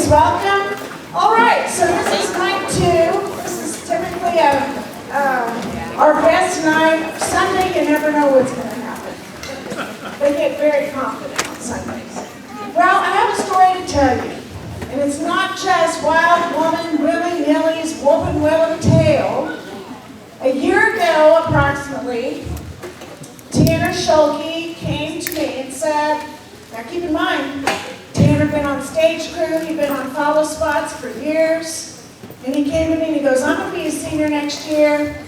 welcome. All right, so this is night 2. This is typically our best night. Sunday, you never know what's going to happen. They get very confident on Sundays. Well, I have a story to tell you. And it's not just Wild Woman Willy Nilly's Whoopin' Willy tale. A year ago, approximately, Tanner Schulke came to me and said, now keep in mind, Tanner had been on stage crew, he'd been on follow spots for years, and he came to me and he goes, I'm going to be a senior next year.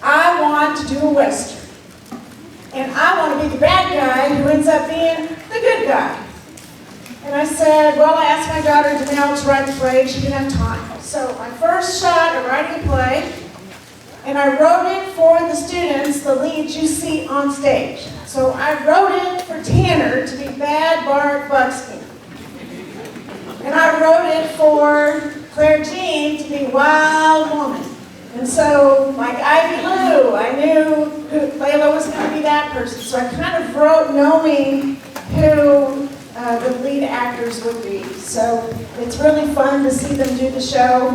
I want to do a Western. And I want to be the bad guy who ends up being the good guy. And I said, well, I asked my daughter Danelle to write the play, she didn't have time. So my first shot at writing a play, and I wrote it for the students, the leads you see on stage. So I wrote it for Tanner to be Bad Bart Buckskin. And I wrote it for Claire Jean to be Wild Woman. And so, like Ivy Lou, I knew Layla was going to be that person. So I kind of wrote knowing who the lead actors would be. So it's really fun to see them do the show.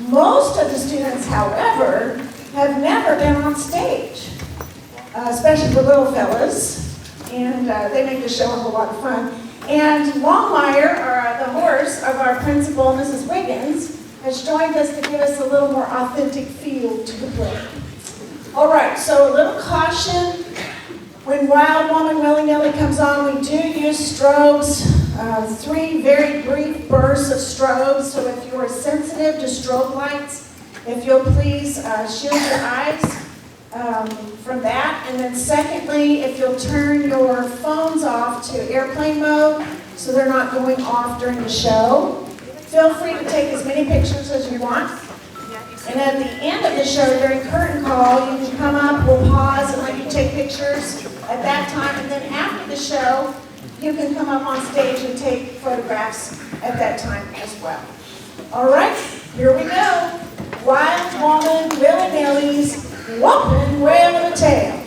Most of the students, however, have never been on stage, especially the little fellas, and they make the show a whole lot of fun. And Longmire, the horse of our principal, Mrs. Wiggins, has joined us to give us a little more authentic feel to the play. All right, so a little caution. When Wild Woman Willy Nilly comes on, we do use strobes, 3 very brief bursts of strobes. So if you are sensitive to strobe lights, if you'll please shield your eyes from that. And then secondly, if you'll turn your phones off to airplane mode so they're not going off during the show. Feel free to take as many pictures as you want. And at the end of the show, during curtain call, you can come up, we'll pause and let you take pictures at that time. And then after the show, you can come up on stage and take photographs at that time as well. All right, here we go. Wild Woman Willy Nilly's Whoopin' Willy tale.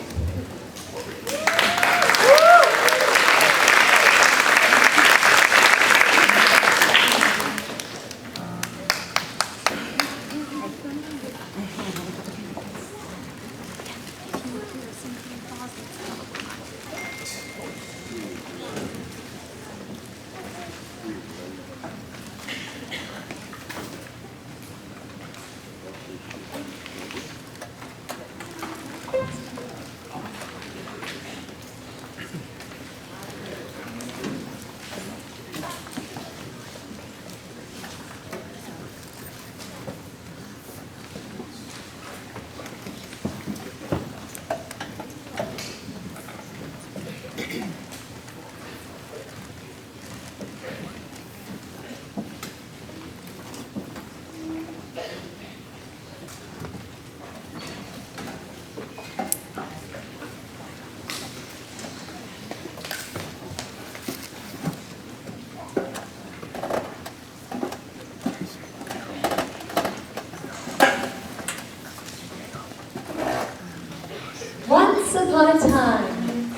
Once upon a time.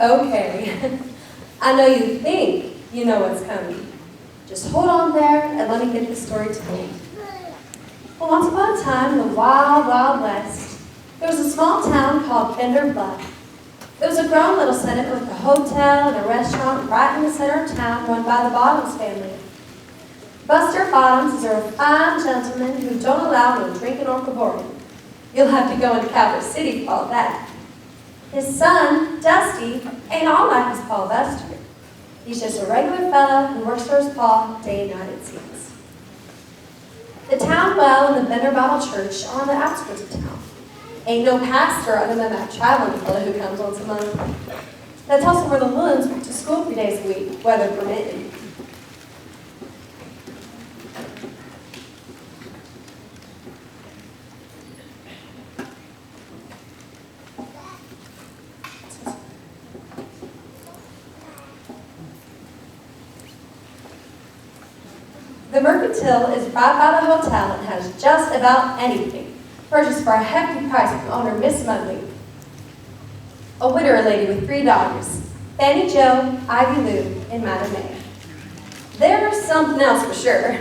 Okay. I know you think you know what's coming. Just hold on there and let me get the story told. Well, once upon a time in the wild, wild west, there was a small town called Bender Bluff. It was a grown little settlement with a hotel and a restaurant right in the center of town run by the Bottoms family. Buster Bottoms is a fine gentleman who don't allow no drinking or cavorting. You'll have to go into Calvert City for all that. His son, Dusty, ain't all like his pa Buster. He's just a regular fella who works for his pa day and night, it seems. The town well and the Bender Bible Church are on the outskirts of town. Ain't no pastor other than that traveling fella who comes once a month. That's also where the Loons went to school 3 days a week, weather permitting. The Mercantile is right by the hotel and has just about anything, purchased for a hefty price from owner Miss Mudley, a widower lady with 3 daughters. Fanny Jo, Ivy Lou, and Madam May. There's something else for sure,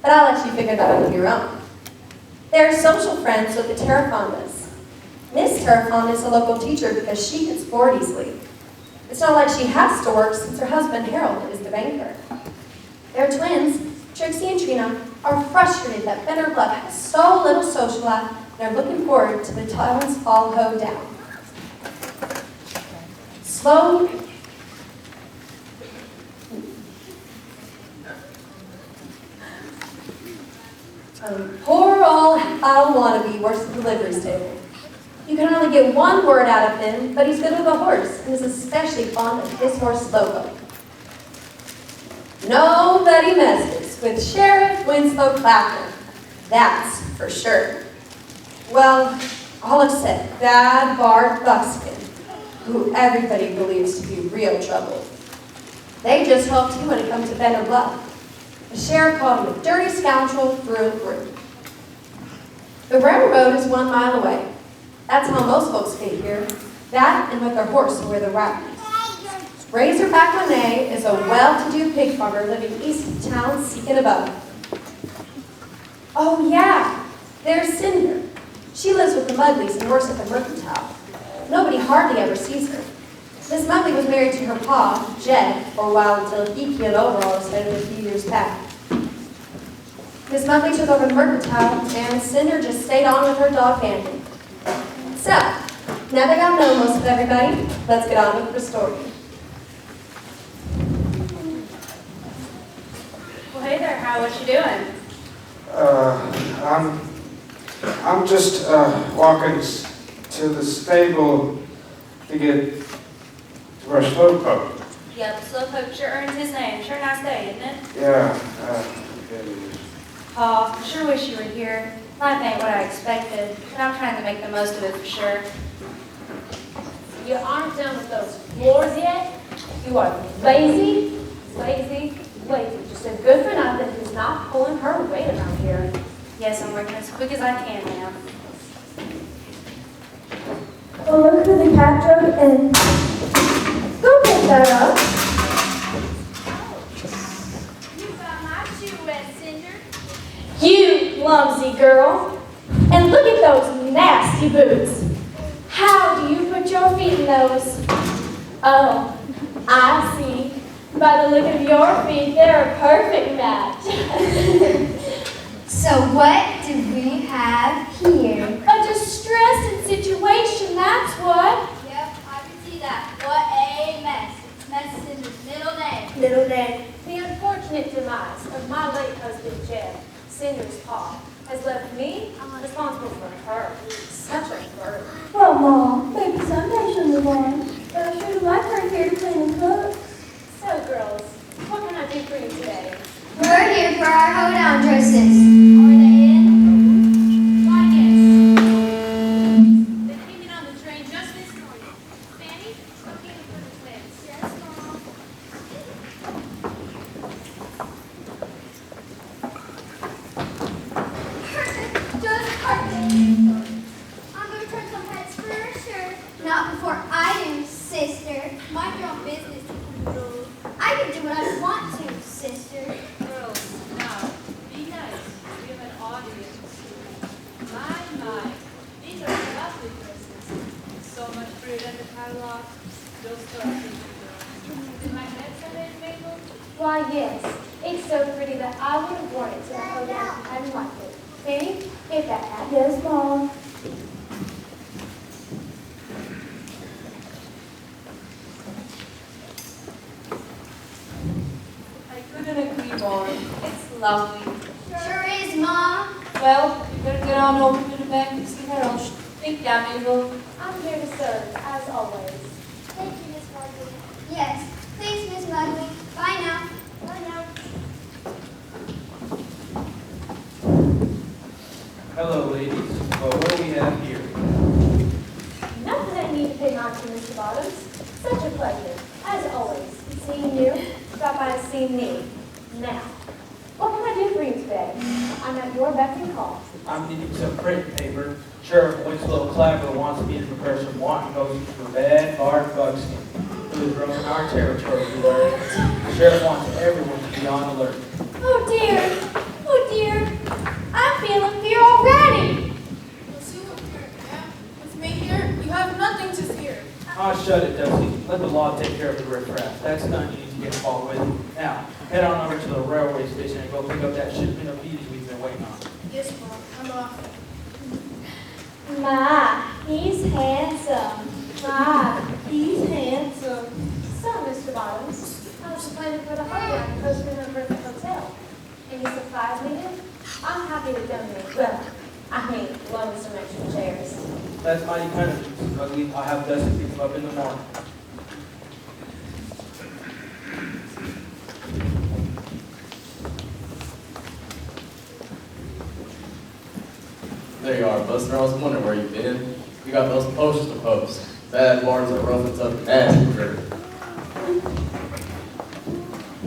but I'll let you figure that out on your own. They're social friends with the Terrafondas. Miss Terrafonda is a local teacher because she gets bored easily. It's not like she has to work since her husband Harold is the banker. Their twins, Trixie and Trina, are frustrated that Benner Bluff has so little social life and are looking forward to the Towns fall hoed down. Slow. Poor old Al Wannabe works at the delivery table. You can only get one word out of him, but he's good with a horse and is especially fond of his horse Lobo. Nobody messes with Sheriff Winslow Clapper, that's for sure. Well, all except Bad Bart Buckskin, who everybody believes to be real trouble. They just helped him when it comes to Benner Bluff. The sheriff called him a dirty scoundrel through and through. The railroad is 1 mile away. That's how most folks get here. That and with their horse or with a rabbit. Razorback Monet is a well-to-do pig farmer living east of town seeking above. Oh yeah, there's Cinder. She lives with the Mudleys and works at the mercantile. Nobody hardly ever sees her. Miss Mudley was married to her pa, Jed, for a while until he keeled over all of a sudden a few years back. Miss Mudley took over the mercantile, and Cinder just stayed on with her dog family. So, now that I know most of everybody, let's get on with the story. Well, hey there, Hal, what you doing? I'm just walking to the stable to get to our slowpoke. Yeah, the slowpoke sure earns his name. Sure nice day, isn't it? Yeah, it is. Oh, I sure wish you were here. Life ain't what I expected, but I'm trying to make the most of it for sure. You aren't done with those floors yet? You are lazy, lazy, lazy. Just a good for nothing who's not pulling her weight around here. Yes, I'm working as quick as I can now. Well, look for the cat jug and go pick that up. You got my shoe wet, Cinder. You clumsy girl. And look at those nasty boots. How do you put your feet in those? Oh, I see. By the look of your feet, they're a perfect match. So what do we have here? A distressing situation, that's what. Yep, I can see that. What a mess. Mess is his middle name. Little Ned. The unfortunate demise of my late husband, Jed, Cinder's pa, has left me responsible for her. Such a burden. Well, Mom, maybe someday she'll move on. But I sure like her here to clean and cook. So, girls, what can I do for you today? We're here for our hoedown dresses. Are they in? Why, yes. They came in on the train just this morning. Fanny, looking for the twins. Yes, Mom. Just perfect. I'm going to turn some heads for sure. Not before I do, sister. Mind your own business. I can do what I want to, sister. Girls, now, be nice. We have an audience. My. These are lovely dresses. So much prettier than the catalog. They'll start thinking, girls. Did my head Sunday, Mabel? Why, yes. It's so pretty that I would have worn it to a hoedown if I hadn't liked it. Fanny, get that hat. Yes, Mom. I couldn't agree more. It's lovely. Sure is, Mom. Well, you better get on over to the back and see Harold. Think down, Mabel. I'm here to serve, as always. Thank you, Miss Mudley. Yes. Thanks, Miss Mudley. Bye now. Bye now. Hello, ladies. Well, what do we have here? Nothing I need to pay mind to, Mr. Bottoms. Such a pleasure, as always, seeing you. Stop by to see me. Now, what can I do for you today? I'm at your beck and call. I'm needing some print paper. Sheriff Winslow Clapper wants me to prepare some wanton goats for Bad Bart Buckskin. who is roaming our territory to learn. The sheriff wants everyone to be on alert. Oh dear, oh dear. I'm feeling fear already. Let's see what fear, yeah? With me here, you have nothing to fear. Ah, shut it, Dusty. Let the law take care of the riffraff. That's none you need to get involved with. Now, head on over to the railway station and go pick up that shipment of beads we've been waiting on. Yes, Mom, I'm off. My, he's handsome. My, he's handsome. So, Mr. Bottoms, I was planning for the hotel postman over at the hotel. Any supplies needed? I'm happy to donate. Well, I mean, loan some extra chairs. That's mighty kind of you, Mrs. Ugly. I'll have Dusty pick them up in the morning. There you are, Buster. I was wondering where you've been. You got those posters to post. Bad bars are rough and tough nasty critter.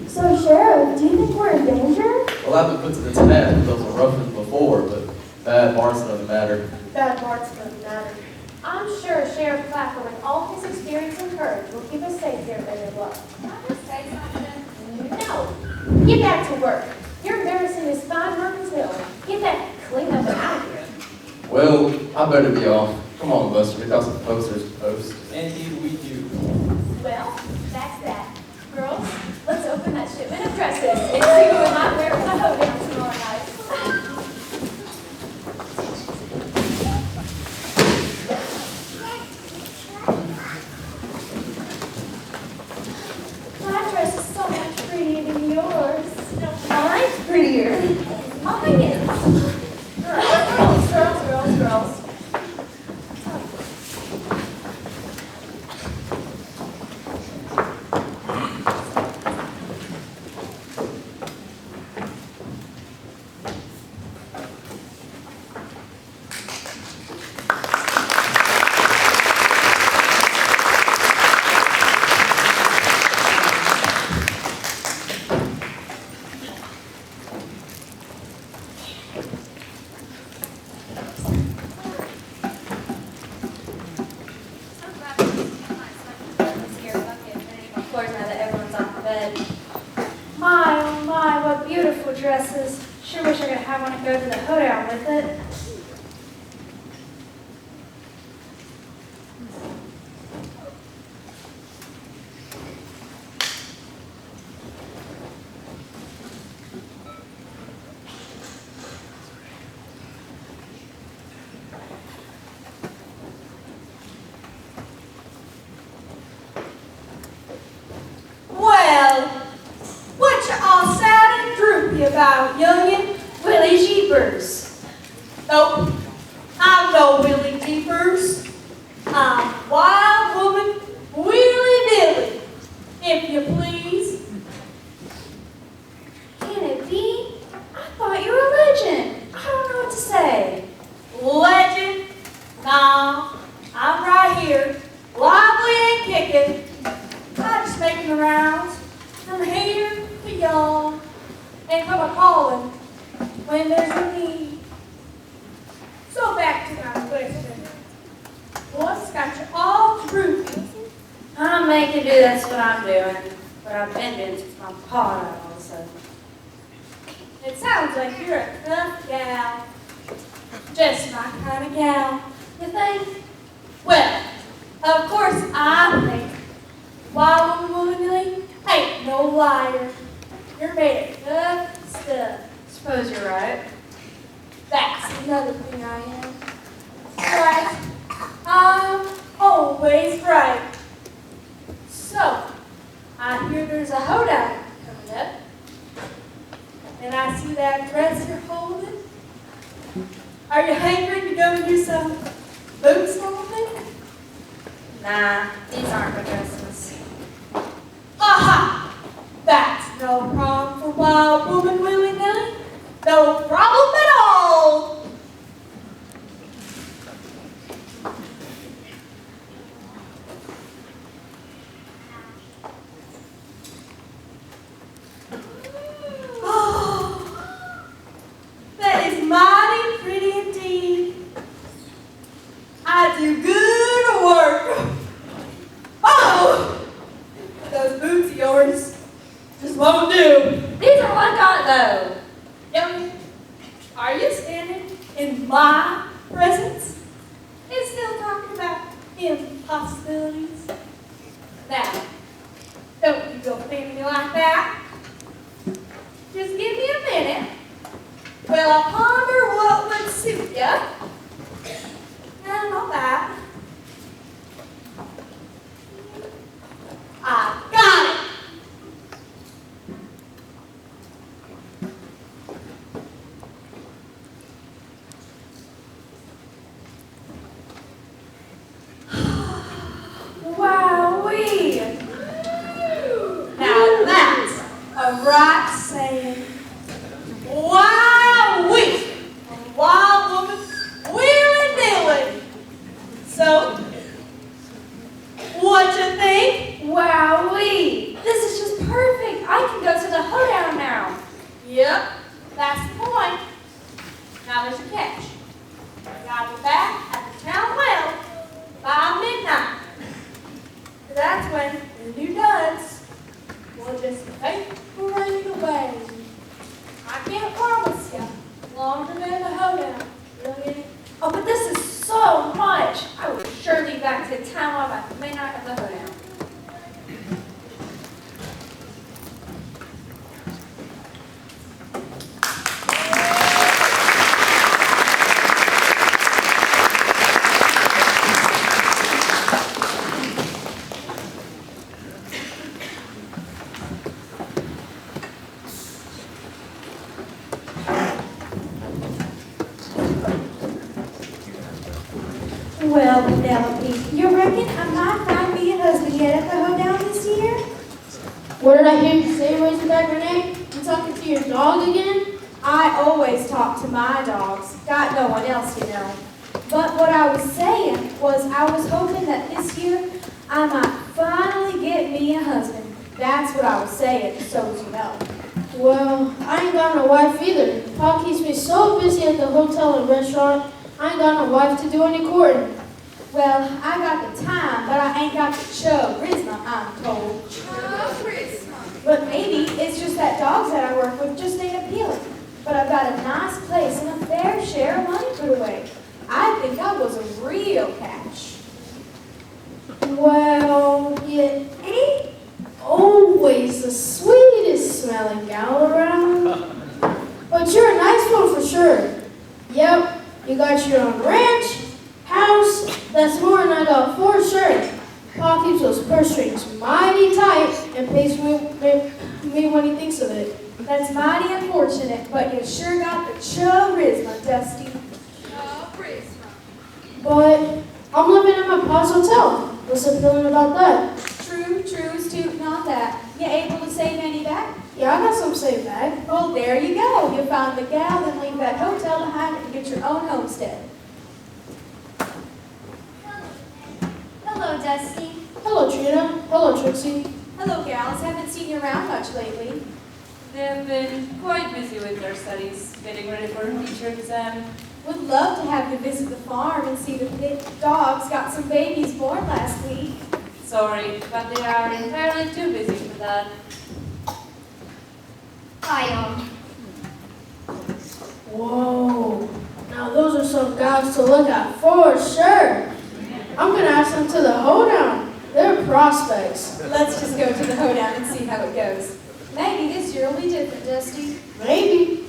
So, Sheriff, do you think we're in danger? Well, I've been put to the task with those rough ones before, but bad bars doesn't matter. Bad parts doesn't matter. I'm sure Sheriff Clapper, with all his experience and courage, will keep us safe here in their bluff. Can I just say something? No! Get back to work. You're embarrassing this fine workers' hill. Get that cleaned up and out of here. Well, I better be off. Come on, Buster. We got some posters to post. Indeed we do. Well, that's that. Girls, let's open that shipment of dresses and see who we might wear for the hoedown tomorrow night. My dress is so much prettier than yours. Mine's prettier. Mine is. Girls. My, oh my, what beautiful dresses. Sure wish I could have one to go to the hoedown with it. Well, what you all sad and droopy about, youngin'? Willy Jeepers. Nope, I'm no Willy Jeepers. I'm wild woman Willy Nilly, if you please. Can it be? I thought you were a legend. I don't know what to say. Legend? Nah, I'm right here, lively and kicking. I'm just making the rounds from here to y'all and come a-calling when there's a need. So back to my question. What's got you all droopy? I'm making do, that's what I'm doing. What I've been doing since my paw died all of a sudden. It sounds like you're a tough gal. Just my kind of gal. You think? Well, of course I think wild woman Nilly ain't no liar. You're made of tough stuff. Suppose you're right. That's another thing I am. Right. I'm always right. So, I hear there's a hoedown coming up. And I see that dress you're holding. Are you hankering to go and do some boot stomping? Nah, these aren't my dresses. Aha! That's no problem for wild woman Willy Nilly. No problem at all. Oh, that is mighty pretty indeed. I do good work. Oh, Just won't do. These are what got though. Young, are you standing in my presence and still talking about impossibilities? Now, don't you go playing me like that. Just give me a minute. Well, I'll ponder what would suit you. And all that. I got it. Wowee! Now that's a right saying. Wowee! A wild woman, Willy Nilly. So, what you think? Wowee! This is just perfect. I can go to the hoedown now. Yep, that's the point. Now there's a catch. You gotta be back at the town well by midnight. That's when the new duds will just vaporate away. I can't promise you longer than the hoedown. Really? Oh, but this is so much. I will sure be back to town by midnight of the hoedown. Well, Penelope, you reckon I might find me a husband yet at the hoedown this year? What did I hear you say, Razorback Renee? You talking to your dog again? I always talk to my dogs. Got no one else, you know. But what I was saying was I was hoping that this year I might finally get me a husband. That's what I was saying, so as you know. Well, I ain't got no wife either. Pa keeps me so busy at the hotel and restaurant, I ain't got no wife to do any courting. Well, I got the time, but I ain't got the charisma, I'm told. But maybe it's just that dogs that I work with just ain't appealing. But I've got a nice place and a fair share of money put away. I think I was a real catch. Well, you ain't always the sweetest smelling gal around. But you're a nice one for sure. Yep, you got your own ranch, house, that's more than I got for sure. Pa keeps those purse strings mighty tight and pays me when he thinks of it. That's mighty unfortunate, but you sure got the charisma, Dusty. But I'm living at my pa's hotel. What's appealing about that? True, student on that. You able to save any back? Yeah, I got some saved back. Well, there you go. You found the gal and leave that hotel behind and get your own homestead. Hello, Dusty. Hello, Trina. Hello, Trixie. Hello, gals. Haven't seen you around much lately. They've been quite busy with their studies, getting ready for a teacher exam. Would love to have you visit the farm and see the dogs got some babies born last week. Sorry, but they are entirely too busy for that. Bye, y'all. Whoa. Now those are some guys to look at for sure. I'm going to ask them to the hoedown. They're prospects. Let's just go to the hoedown and see how it goes. Maybe this year will be different, Dusty. Maybe.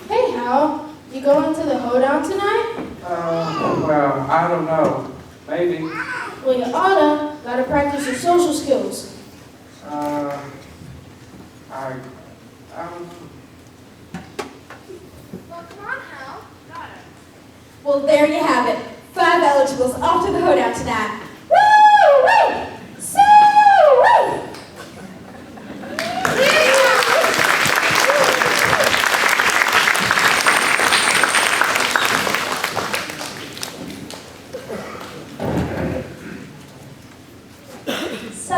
Hey, Hal. You going to the hoedown tonight? Well, I don't know. Maybe. Well, you oughta. Gotta practice your social skills. I don't know. Well, come on, Hal. Well, there you have it. 5 eligibles off to the hoedown tonight. Woo-wee! So-wee! So,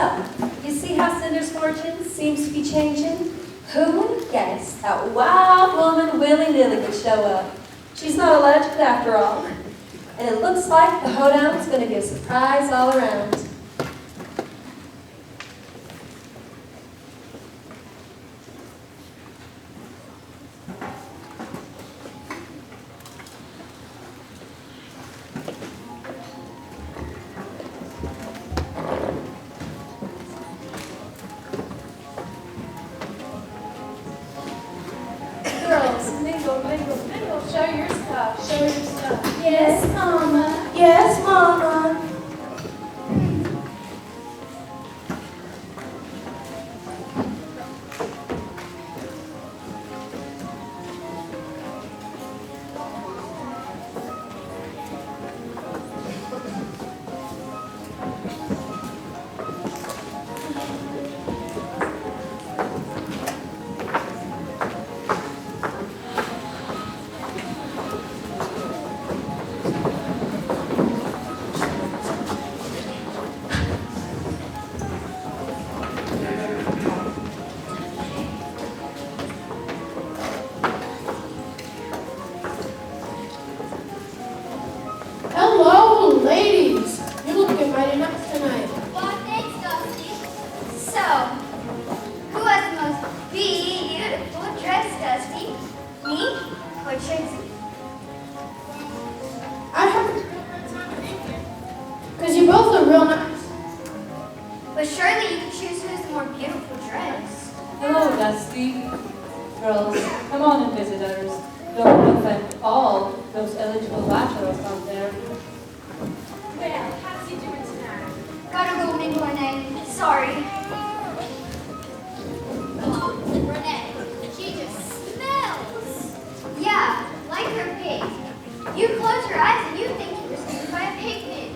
you see how Cinder's fortune seems to be changing? Who would have guessed that wild woman Willy Nilly would show up? She's not a legend after all. And it looks like the hoedown is going to be a surprise all around. Yes, Mama. Yes, Mama. Hello, ladies. You're looking mighty nice tonight. Well, thanks, Dusty. So, who has the most beautiful dress, Dusty? Me or Trixie? I have a real hard time thinking. Because you both look real nice. But surely you can choose who has the more beautiful dress. Hello, Dusty. Girls, come on and visit us. Don't offend all those eligible bachelors out there. Well, how's he doing tonight? Gotta go, mingle Renee. Sorry. Oh, Renee, she just smells. Yeah, like her pig. You close your eyes and you think you were stung by a pigment.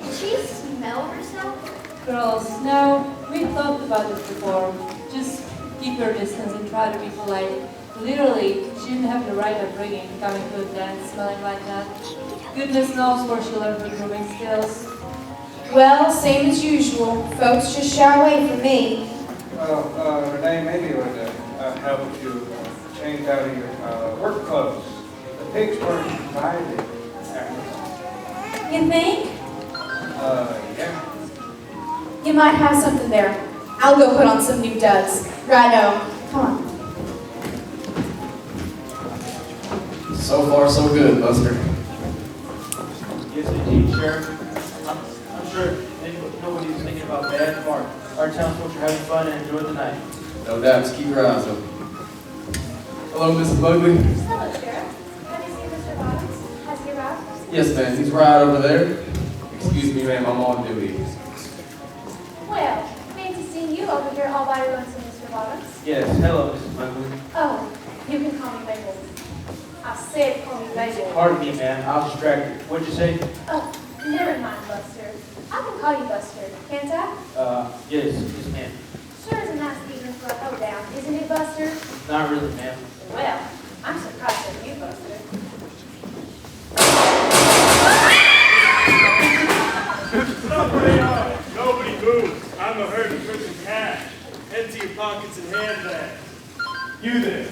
Did she smell herself? Girls, no, we've talked about this before. Just keep your distance and try to be polite. Literally, she didn't have the right upbringing coming to a dance smelling like that. Goodness knows where she learned her grooming skills. Well, same as usual. Folks just shy away from me. Renee, maybe it would help if you change out of your work clothes. The pigs weren't invited after all. You think? Yeah. You might have something there. I'll go put on some new duds. Righto. Come on. So far, so good, Buster. Yes, indeed, Sheriff. I'm sure nobody's thinking about bad Mark. Our townsfolk are having fun and enjoy the night. No doubt, just keep your eyes open. Hello, Mrs. Bugley. Hello, Sheriff. Have you seen Mr. Bottoms? Has he arrived? Yes, ma'am, he's right over there. Excuse me, ma'am, I'm on duty. Well, fancy seeing you over here all by your lonesome, Mr. Bottoms. Yes, hello, Mrs. Bugley. Oh, you can call me Mabel. I said call me Mabel. Pardon me, ma'am. I was distracted. What'd you say? Oh, never mind, Buster. I can call you Buster, can't I? Yes, ma'am. Sure is a nice evening for a hoedown, isn't it, Buster? Not really, ma'am. Well, I'm surprised at you, Buster. Somebody on. Nobody moves. I'm a herd of prison cash. Empty your pockets and handbags. You there.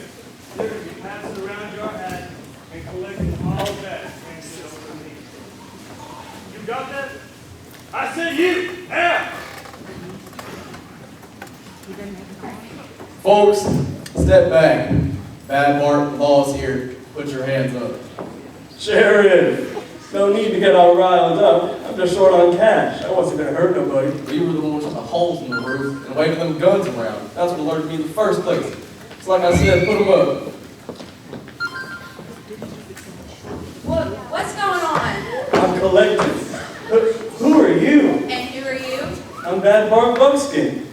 You're going to be passing around your hat and collecting all that except for me. You got that? I said you! Now! Folks, step back. Bad Mark, the law's here. Put your hands up. Sheriff, no need to get all riled up. I'm just short on cash. I wasn't going to hurt nobody. You were the one with the holes in the roof and waving them guns around. That's what alerted me in the first place. It's like I said, put them up. What's going on? I'm collecting. Who are you? And who are you? I'm Bad Mark Buckskin.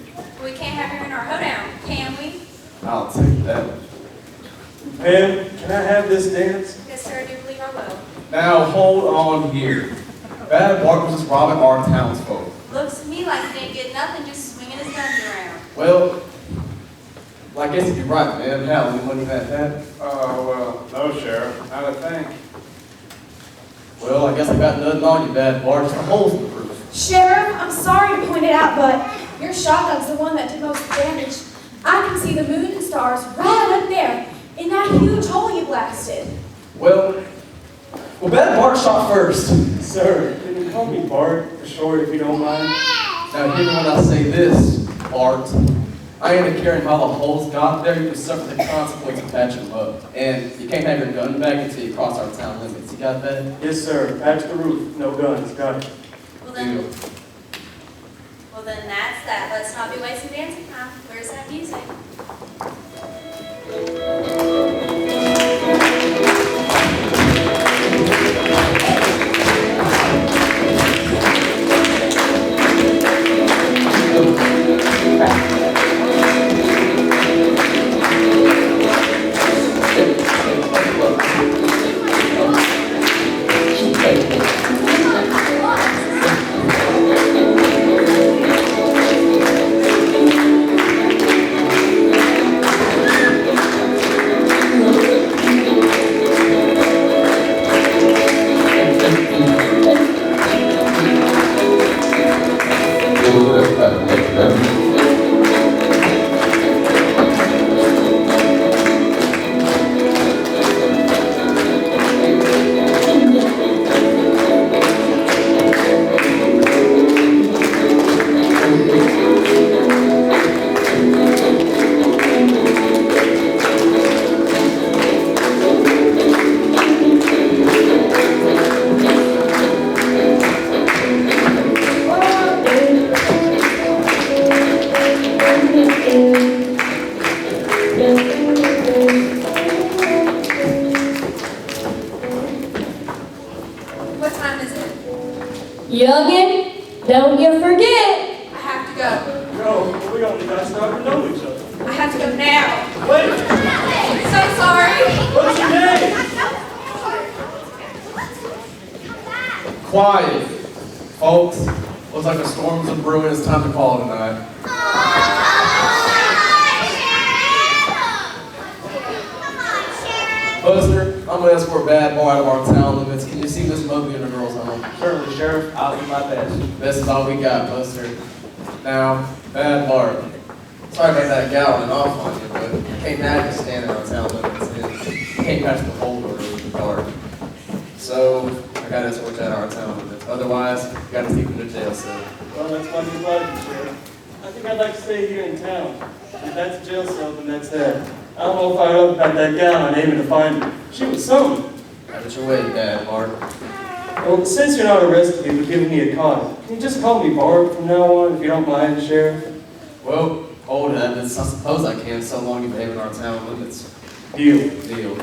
We can't have you in our hoedown, can we? I'll take that. Pam, can I have this dance? Yes, sir, I do believe I will. Now hold on here. Bad Mark was just robbing our townsfolk. Looks to me like he didn't get nothing just swinging his guns around. Well, I guess you'd be right, man. Hal, any money that had? Well, no, Sheriff. Not a thing. Well, I guess I got nothing on you, Bad Mark. Just the holes in the roof. Sheriff, I'm sorry to point it out, but your shotgun's the one that did most damage. I can see the moon and stars right up there in that huge hole you blasted. Well, Bad Mark shot first. Sir, can you call me Bart for short if you don't mind? Now, hear me when I say this, Bart. I ain't caring how the holes got there. You will suffer the consequence of patching them up. And you can't have your gun back until you cross our town limits. You got that? Yes, sir. Patch the roof. No guns. Got it. Well then that's that. Let's not be wasting dancing time. Where's that music? No, but we only got started to know each other. I have to go now. Wait, So sorry. what's your name? Quiet, folks. Looks like a storm's a brewing. It's time to call it a night. Buster, I'm gonna escort Bad Boy out of our town limits. Can you see Miss Mobley and the girls home? Certainly, Sheriff, I'll do my best. This is all we got, Buster. Now, Bad Bart. Sorry about that gallon off on you, but I can't imagine standing on town limits and you can't pass the whole road in the dark. So, I gotta escort you out of our town limits. Otherwise, you gotta take him to jail cell. Well, that's my new pleasure, Sheriff. I think I'd like to stay here in town. If that's a jail cell, then that's that. I don't know if I know about that gal I'm aiming to find her. She was something. Have it your way, Bad Bart. Well, since you're not arresting me for giving me a car, can you just call me Bart from now on, if you don't mind, Sheriff? Well, old habits. I suppose I can, so long you behave in our town limits. Deal. Deal.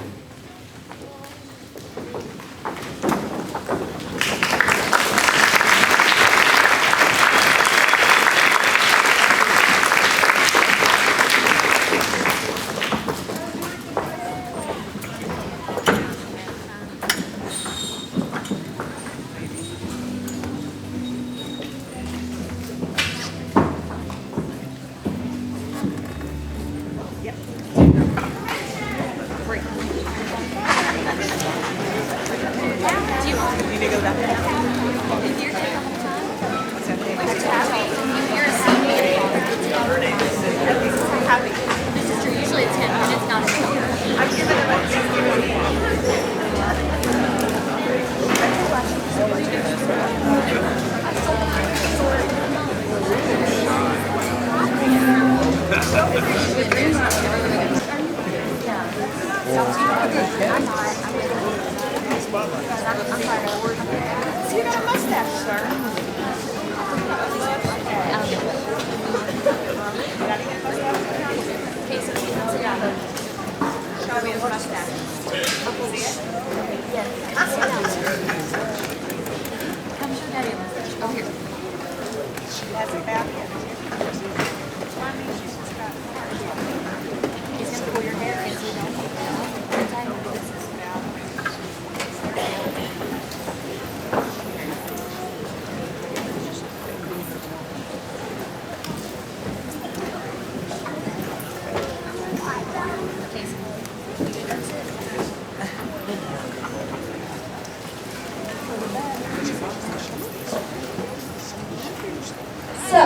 So,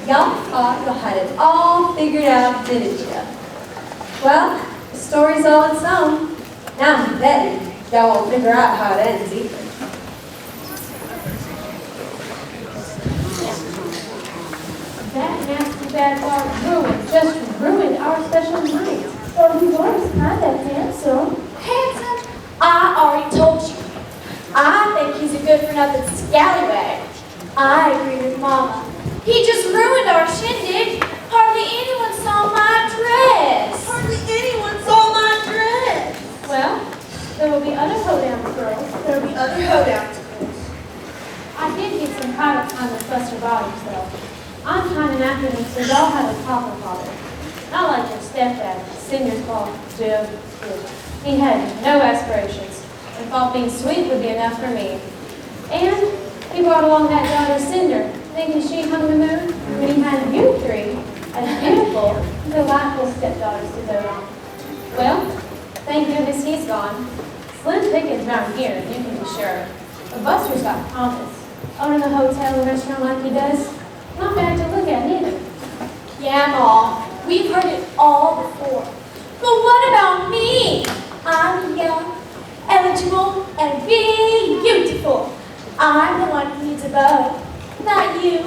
y'all thought y'all had it all figured out, didn't you? Well, the story's all its own. Now I'm betting y'all won't figure out how it ends either. That nasty bad Bart just ruined our special night. Well, he was kind of handsome. Handsome? I already told you. I think he's a good-for-nothing scallywag. I agree with Mama. He just ruined our shindig. Hardly anyone saw my dress. Hardly anyone saw my dress. Well, there will be other hoedowns, girls. There will be other hoedowns, girls. I did get some private time with Buster Bottoms, though. I'm kind of after him, so y'all have a proper father. Not like your stepdad, Cinder's called Joe. He had no aspirations, and thought being sweet would be enough for me. And he brought along that daughter, Cinder, thinking she'd honeymoon when he had you three as beautiful, delightful stepdaughters to dote on. Well, thank goodness he's gone. Slim pickings around here, you can be sure. But Buster's got promise. Owning a hotel and restaurant like he does, not bad to look at neither. Yeah, Mom. We've heard it all before. But what about me? I'm young, eligible, and beautiful. I'm the one who needs a beau, not you.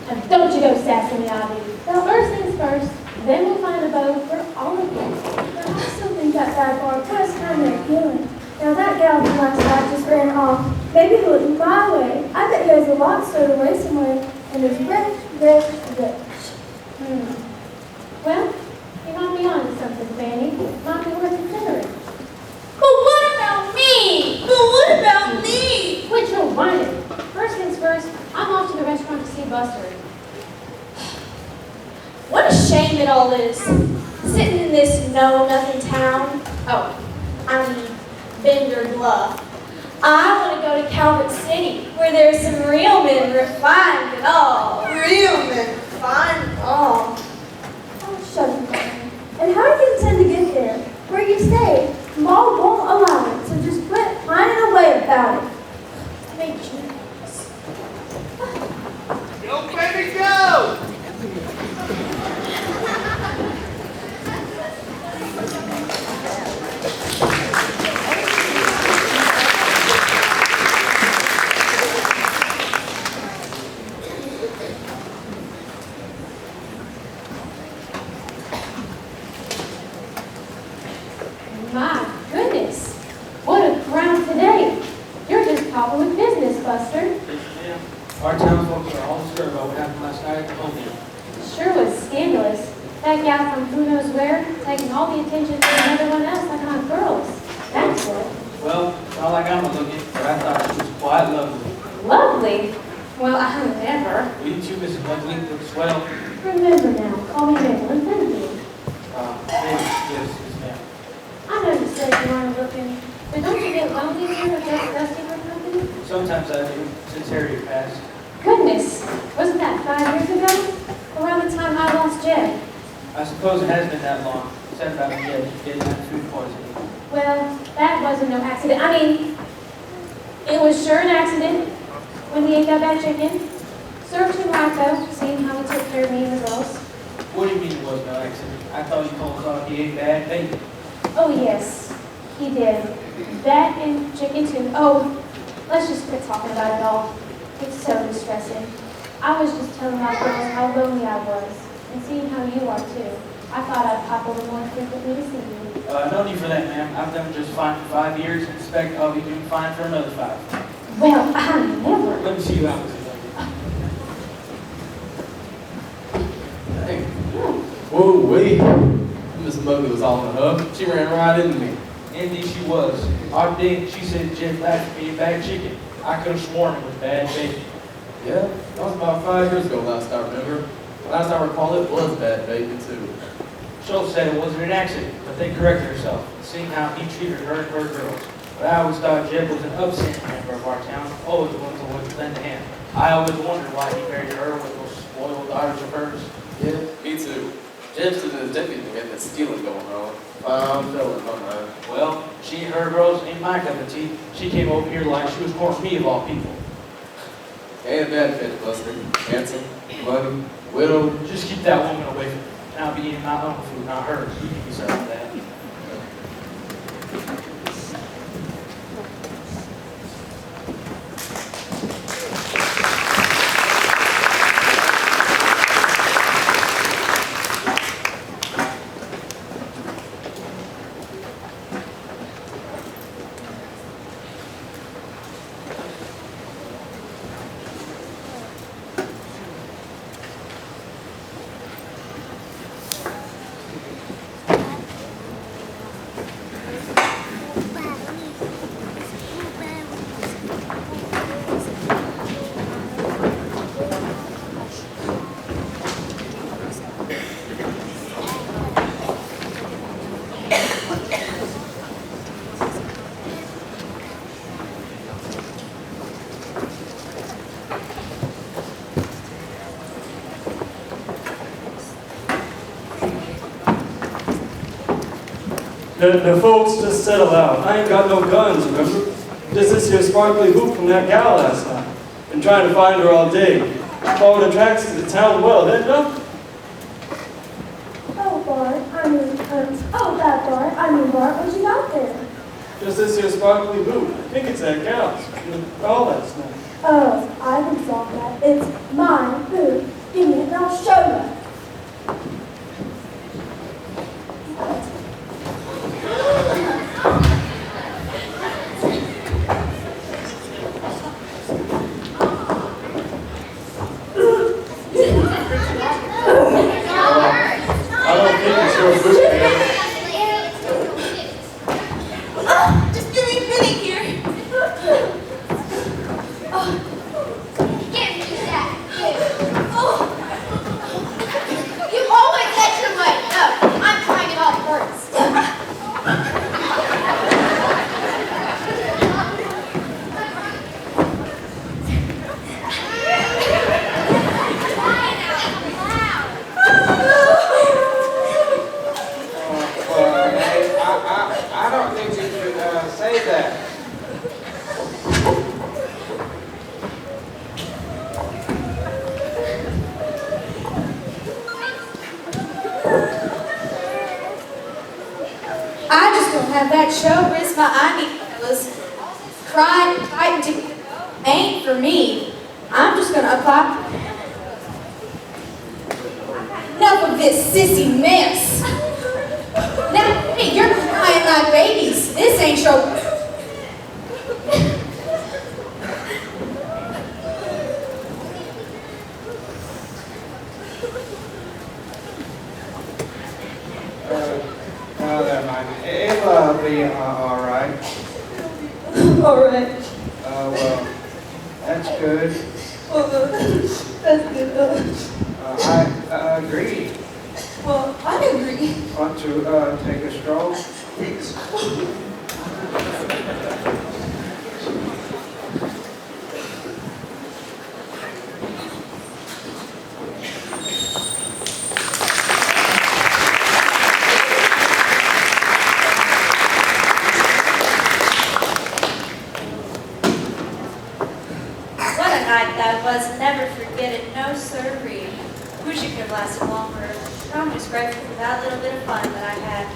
And don't you go sassing me, Ivy. Now, first things first, then we'll find a beau for all of you. Now, I still think that bad Bart was kind of appealing. Now, that gal from last night just ran off. Maybe he looked my way. I bet he has a lot stowed away somewhere, and is rich. Well, you might be on to something, Fanny. Might be worth considering. But what about me? But what about me? Quit your whining. First things first, I'm off to the restaurant to see Buster. shame it all is. Sitting in this know-nothing town. Oh, I mean, Bender Bluff. I want to go to Calvert City, where there's some real men refined and all. Real men, fine, all. Oh, shut it, Mom. And how do you intend to get there? Where you stay, Mom won't allow it, so just quit whining away about it. Make you nervous. Go, baby, go! My goodness, what a crowd today. You're just popping with business, Buster. Yeah. Our town folks are all sure about what happened last night at the home game. Sure was scandalous. That gal from who knows where, taking all the attention from everyone else like on girls. That's what. Well, not like I'm looking, but I thought she was quite lovely. Lovely. Well, I never. We too, Mrs. Lovely, looks well. Remember now, call me Madeline Finley. Yes, ma'am. I know you said you weren't looking, but don't you get lonely here with just Dusty for company? Sometimes I do, since Harriet passed. Goodness, wasn't that 5 years ago? Around the time I lost Jed. I suppose it has been that long. Said about me getting that food poisoning. Well, that wasn't no accident. I mean, it was sure an accident when he ate that bad chicken. Served him right though, seeing how he took care of me and the girls. What do you mean it was no accident? I thought you told us he ate bad bacon. Oh yes, he did. That and chicken too. Oh, let's just quit talking about it all. It's so distressing. I was just telling my girls how lonely I was, and seeing how you are too. I thought I'd pop over more frequently to see you. No need for that, ma'am. I've done just fine for 5 years and expect I'll be doing fine for another 5. Well, I never. Let me see you out. Dang. Whoa, wait. Miss Muggy was all in a huff. She ran right into me. Indeed she was. Our ding, she said Jed laughed at me a bad chicken. I could have sworn it was bad bacon. Yeah, that was about 5 years ago last I remember. Last I recall it was bad bacon too. Schultz said it wasn't an accident, but they corrected herself, seeing how he treated her and her girls. But I always thought Jed was an upstanding member of our town, always one to lend a hand. I always wondered why he married her with those spoiled daughters of hers. Yeah, me too. Jeb's and his deputy got that stealing going on. Fine fellas, my man. Well, she and her girls ain't my cup of tea. She came over here like she was courting me of all people. And a bad bitch, Buster. Handsome, money, widow. Just keep that woman away from me. And I'll be eating my own food, not hers. You can be certain of that. The folks just settle out. I ain't got no guns, remember? Just this here sparkly hoop from that gal last night. Been trying to find her all day. Followed the tracks to the town well, then nothing. Oh, Bart, what you got there? Just this here sparkly hoop. I think it's that gal's. All last night. Oh, I can solve that. It's my food. Give me it and I'll show you. I don't think it's your food, man. Just give me a minute here. Give me that. Oh. At that show, Risma, I mean, was crying, fighting to ain't for me. I'm just gonna apply. Enough of this sissy mess. Now, hey, you're crying like babies. This ain't your. No, never mind. It'll be all right. All right. Well, that's good. That's good. I agree. Well, I agree. Want to take a stroll? What a night that was. Never forget it. No sirree. Wish it could have lasted longer. I'm just grateful for that little bit of fun that I had.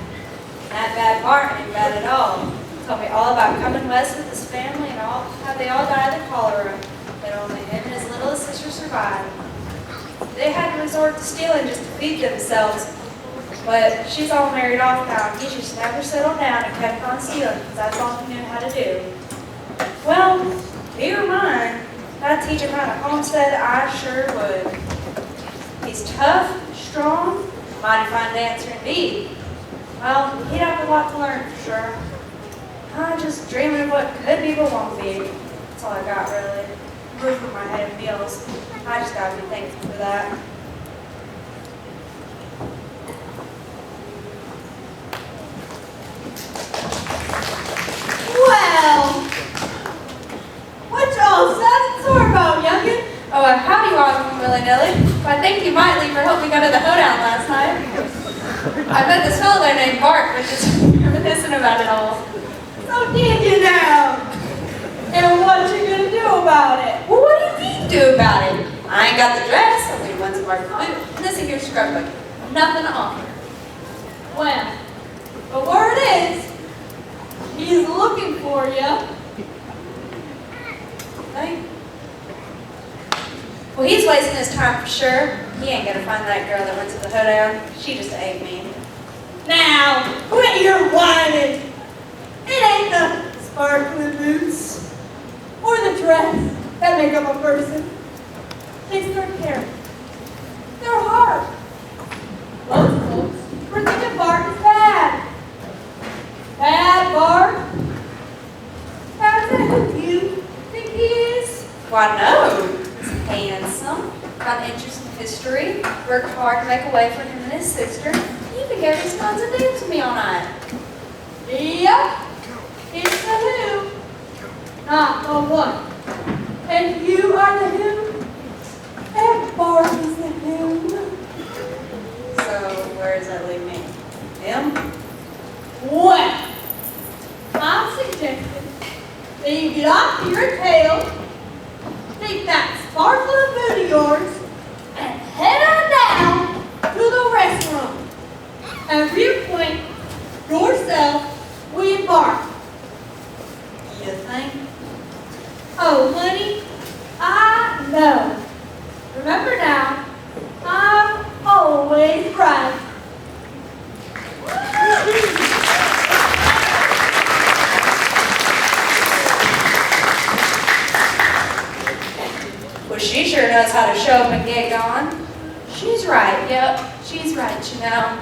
That bad Martin ain't bad at all. Told me all about coming west with his family and all how they all died of cholera. But only him and his littlest sister survived. They had to resort to stealing just to feed themselves. But she's all married off now, and he just never settled down and kept on stealing because that's all he knew how to do. Well, he or mine, if I'd teach him how to homestead, I sure would. He's tough, strong, mighty fine dancer indeed. Well, he'd have a lot to learn for sure. I'm just dreaming of what could be but won't be. That's all I got really. Roof over my head and meals. I just gotta be thankful for that. Well, what y'all sad and sore about, youngin? Oh, howdy, Willy Nilly. I think you might leave or help me go to the hoedown last night. I met this fellow there named Bart, but just reminiscing about it all. So did you now? And what you gonna do about it? Well, what do you mean do about it? I ain't got the dress, only the ones Mark boot, and this here scrub book. Nothing to offer. Well, the word is, he's looking for you. Hey. Well, he's wasting his time for sure. He ain't gonna find that girl that went to the hoedown. She just ain't me. Now, quit your whining. It ain't the sparkling boots or the dress that make up a person. It's their character, their heart. Most folks were thinking Bart is bad. Bad Bart? How's that who you think he is? Why, no. He's handsome, got an interest in history, worked hard to make a way for him and his sister. He even gave his sons and dance to me all night. Yep. It's the who, not the what. And you are the who, and Bart is the who. So, where does that leave me? Him? Well, I'm suggesting that you get off your tail, take that sparkling boot of yours, and head on down to the restaurant and reacquaint yourself with Bart. You think? Oh, honey, I know. Remember now, I'm always right. Well, she sure knows how to show up and get gone. She's right, yep, she's right, you know.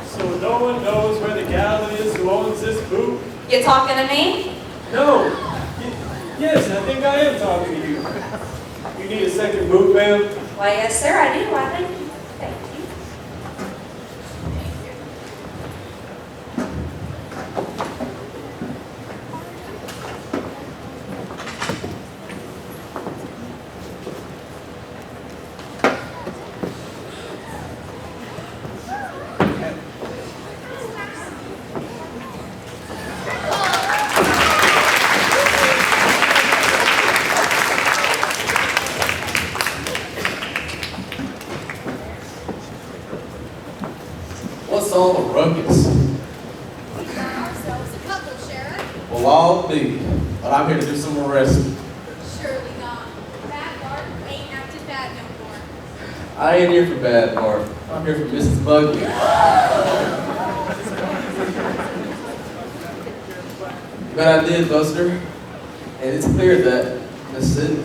So no one knows where the gal is who owns this boot? You talking to me? No. Yes, I think I am talking to you. You need a second boot, ma'am? Why, yes, sir, I do. I think. Thank you. Well, I'll be, but I'm here to do some arresting. Surely not. Bad Bart ain't acting bad no more. I ain't here for bad Bart. I'm here for Mrs. Bugley. But I did, Buster. And it's clear that Miss Sidney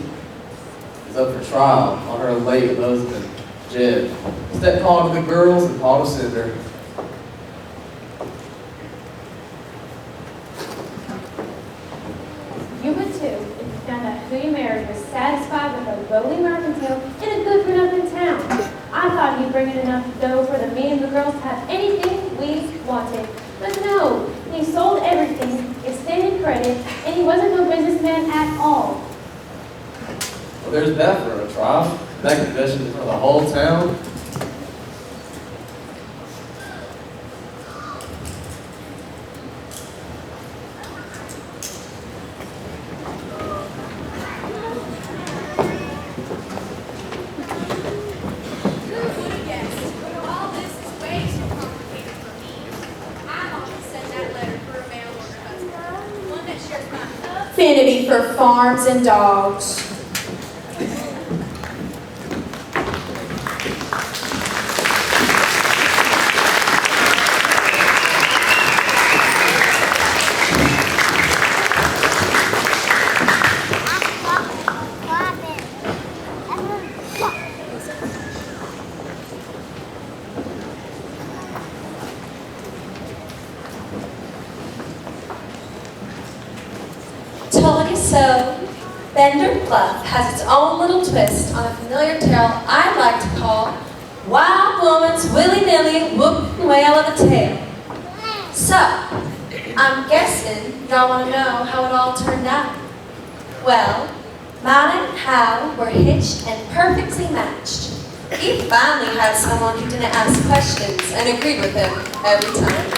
is up for trial on her late husband, Jeb. Step called to the girls and Paul to Cinder. You would too if you found out who you married was satisfied with a lowly mercantile in a good-for-nothing town. I thought he'd bring in enough dough for me and the girls to have anything we wanted. But no, he sold everything, extended credit, and he wasn't no businessman at all. Well, there's that for a trial. That confession is for the whole town. Who would have guessed? All this is way too complicated for me. I'm off to send that letter for a mail order husband. One that shares my Affinity for farms and dogs. Told you so. Bender Bluff has its own little twist on a familiar tale I like to call Wild Woman's Willy Nilly Whoopin' Whale of a Tale. So, I'm guessing y'all want to know how it all turned out. Well, Mine and Hal were hitched and perfectly matched. He finally had someone who didn't ask questions and agreed with him every time.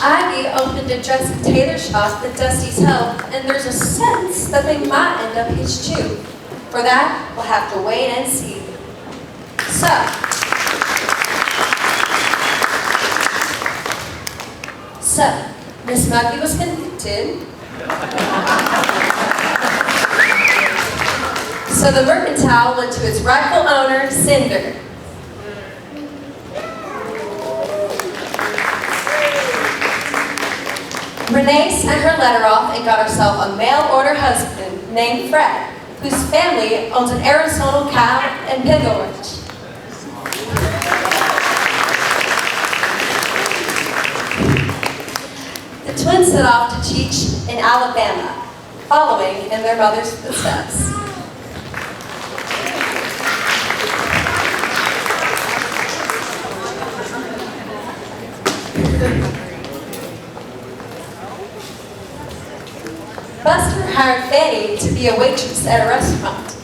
Ivy opened a dress and tailor shop with Dusty's help, and there's a sense that they might end up hitched too. For that, we'll have to wait and see. So, Miss Muggy was convicted. So the mercantile went to its rightful owner, Cinder. Renee sent her letter off and got herself a mail-order husband named Fred, whose family owns an Arizona cow and pig ranch. The twins set off to teach in Alabama, following in their mother's footsteps. Buster hired Fanny to be a waitress at a restaurant.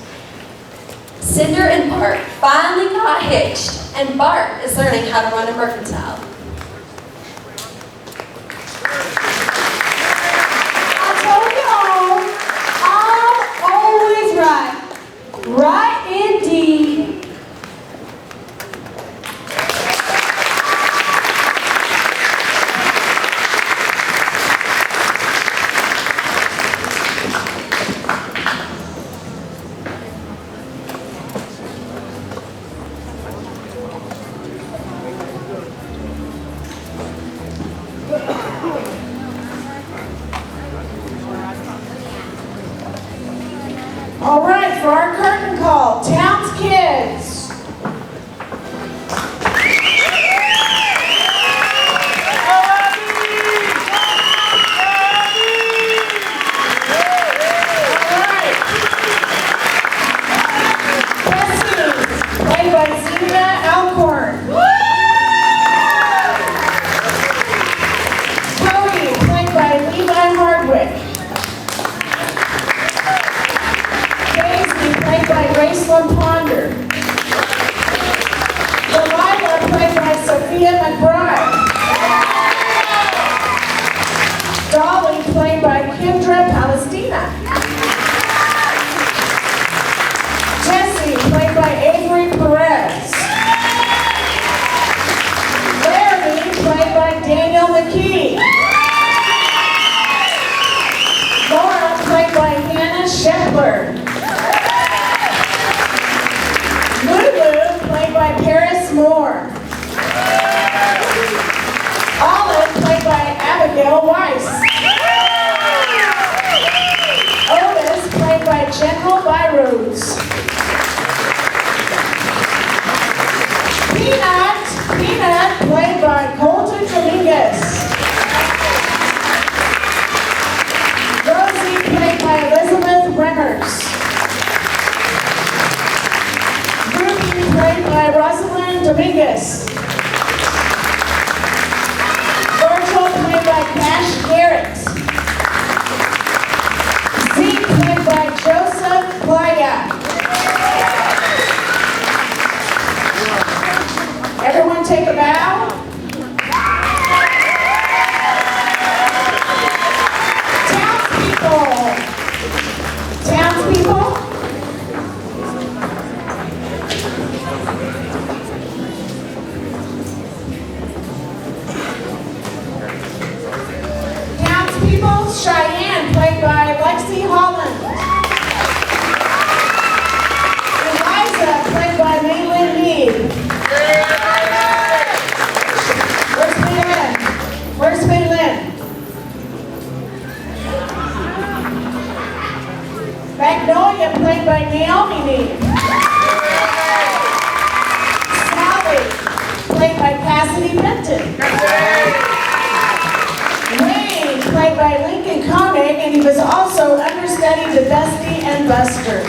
Cinder and Bart finally got hitched, and Bart is learning how to run a mercantile. I told you all, I'm always right. Right indeed. Moore. Olive, played by Abigail Weiss. Otis, played by General Byroos. Peanut, played by Colton Dominguez. Rosie, played by Elizabeth Remmers. Ruby, played by Rosalind Dominguez. Virgil, played by Cash Garrett. Zeke, played by Joseph Playa. Everyone take a bow. Townspeople. Townspeople, Cheyenne, played by Lexi Holland. Eliza, played by Maylin Mead. Where's Maylin? Magnolia, played by Naomi Mead. Sally, played by Cassidy Benton. Wayne, played by Lincoln Koenig, and he was also understudy to Dusty and Buster.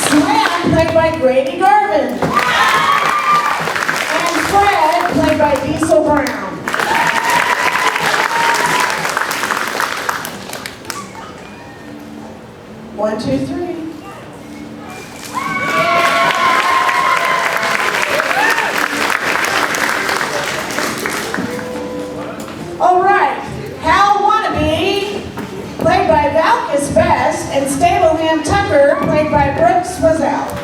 Slam, played by Grady Garvin. And Fred, played by Diesel Brown. One, two, three. All right, Hal Wannabe, played by Valkus Best, and Stableham Tucker, played by Brooks Wazell.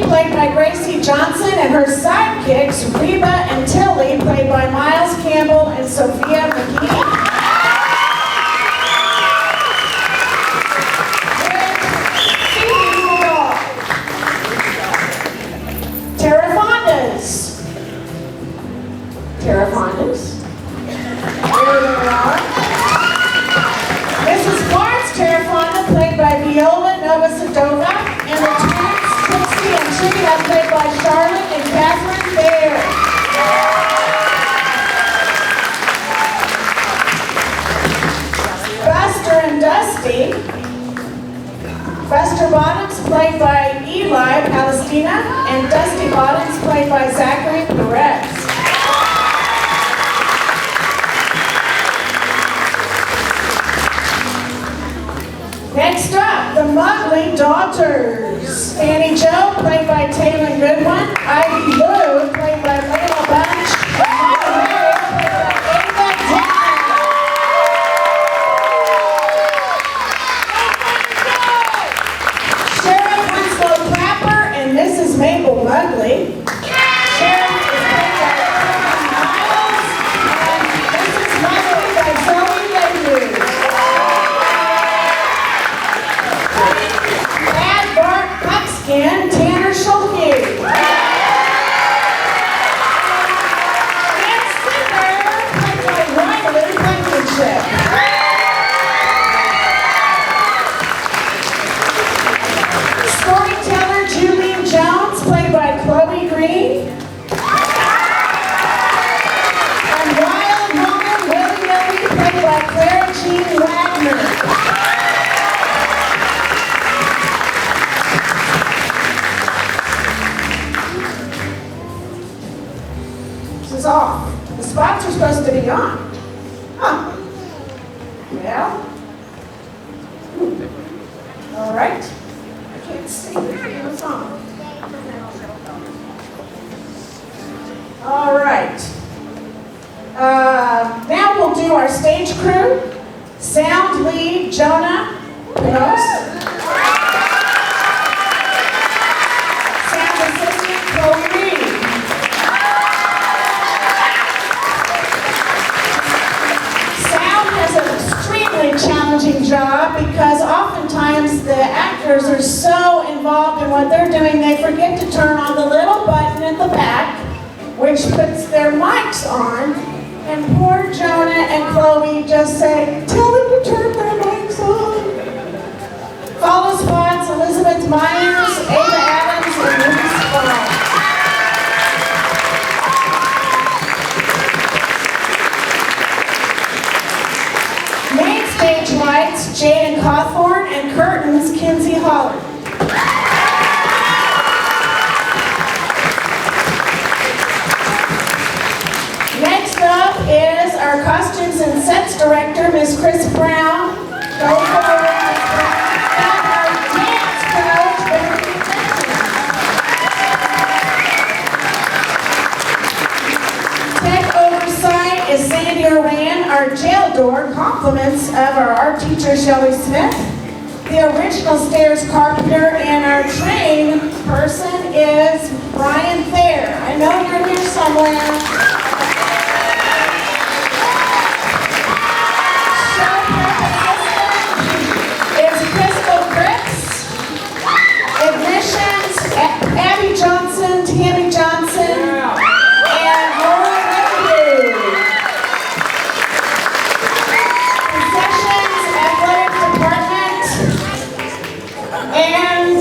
Played by Gracie Johnson, and her sidekicks, Reba and Tilly, played by Miles Campbell and Sophia McKee. Tara Fondas. There they are. Mrs. Barnes Tara Fonda, played by Viola Novosadova, and the twins, Trixie and Trina, played by Charlotte and Catherine Baer. Buster and Dusty. Buster Bottoms, played by Eli Palestina, and Dusty Bottoms, played by Zachary Perez. Next up, the Mugly Daughters. Fanny Jo, played by Taylor Goodwin. Ivy Lou, played by Layla Bunch. And Mama Mary, played by Ava Denton. Sheriff Winslow Clapper and Mrs. Mabel Mugly. Sheriff is played by Kirby Miles. And Mrs. Mugly by Zoe Ledoux. Bad Bart Buckskin, Tanner Schulke. And Cinder, played by Riley Blankenship. Storyteller Julian Jones, played by Chloe Green. And Wild Woman Willy Nilly, played by Clara Jean Wagner. Off. The spots are supposed to be on. Huh. Well. All right. I can't see what's on. All right. Now we'll do our stage crew. Sound lead, Jonah. Who knows? Sound assistant, Chloe Reed. what they're doing, they forget to turn on the little button at the back, which puts their mics on. And poor Jonah and Chloe just say, tell them to turn their mics on. Follow spots, Elizabeth Myers, Ava Adams, and Ruby Spall. Main stage lights, Jaden Cawthorn, and curtains, Kinsey Holler. Next up is our costumes and sets director, Miss Chris Brown. Go forward, Miss Brown. And our dance coach, Beverly Tanner. Tech oversight is Sandy Oran. Our jail door, compliments of our art teacher, Shelley Smith. The original stairs carpenter and our train person is Brian Thayer. I know you're here somewhere. Admissions, Abby Johnson, Tammy Johnson, and Laura Renew. Concessions, athletic department, and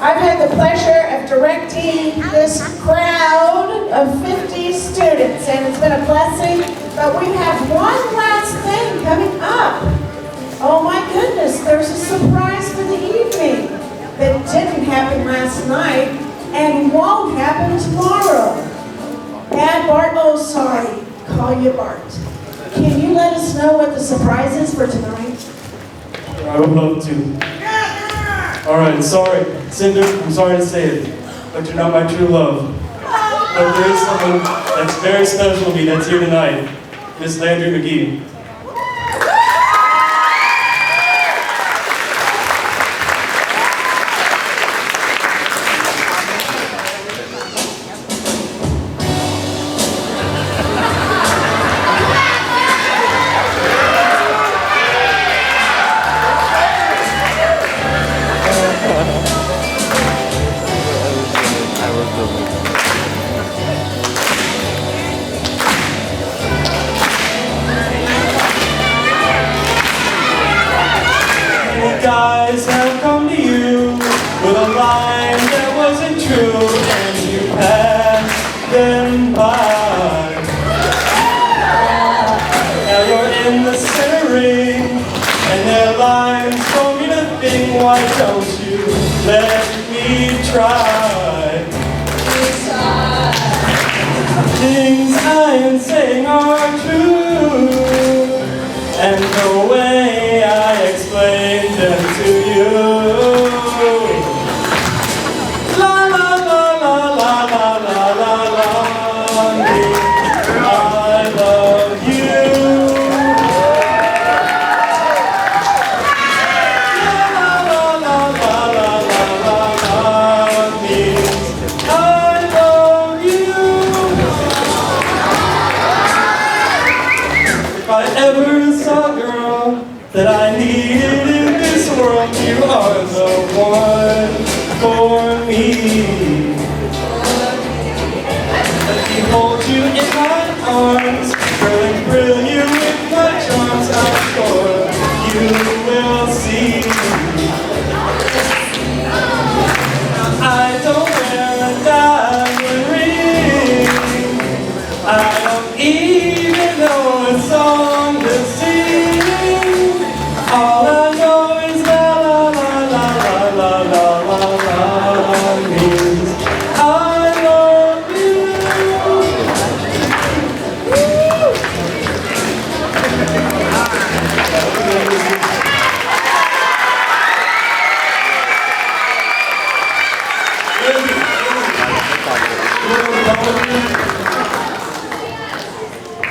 I've had the pleasure of directing this crowd of 50 students, and it's been a blessing, but we have one last thing coming up. Oh my goodness, there's a surprise for the evening that didn't happen last night and won't happen tomorrow. Bad Bart, oh sorry, call you Bart. Can you let us know what the surprise is for tonight? I would love to. All right, sorry, Cinder, I'm sorry to say it, but you're not my true love. But there is someone that's very special to me that's here tonight, Miss Landry McGee. Guys have come to you with a line that wasn't true, and you passed them by. Now you're in the center ring, and their lines told me to think, why don't you let me try? Things I am saying are true, and the way I explain them to you. La la la la la la la la la. I love you. La la la la la la la la means I love you. If I ever saw a girl that I needed in this world, you are the one for me. Let me hold you in my arms, girl, and thrill you with my charms. I'm sure you will see. I don't wear a diamond ring. I don't even know a song to sing. All I know is la la la la la la la la means I love you.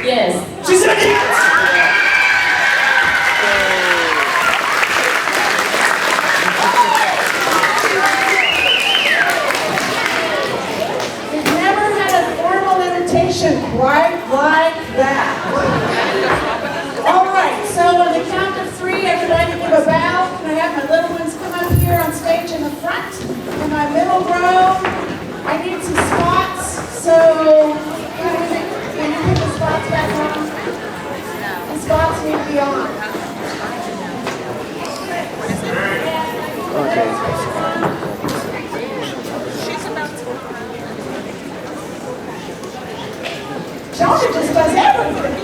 Yes. She said yes! We've never had a formal invitation quite like that. All right, so on the count of 3, everybody give a bow. Can I have my little ones come up here on stage in the front? middle row, I need some spots, so can you put the spots back on? The spots need to be on. Jonah just does everything.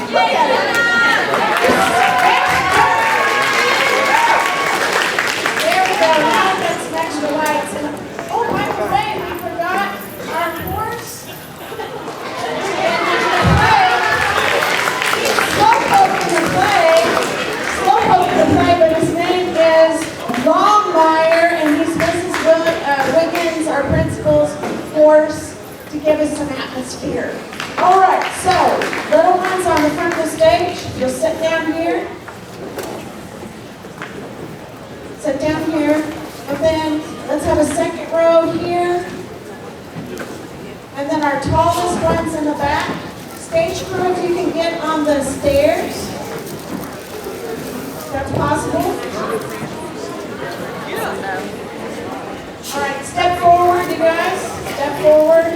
Look at it. There we go. Now we've got some extra lights. And, oh, by the way, we forgot our horse. Slowpoke in the play, but his name is Longmire, and he's Mrs. Wiggins, our principal's horse, to give us some atmosphere. All right, so little ones on the front of the stage, you'll sit down here. Sit down here, and then let's have a second row here. And then our tallest ones in the back. Stage crew, if you can get on the stairs. That's possible. All right, step forward, you guys. Step forward.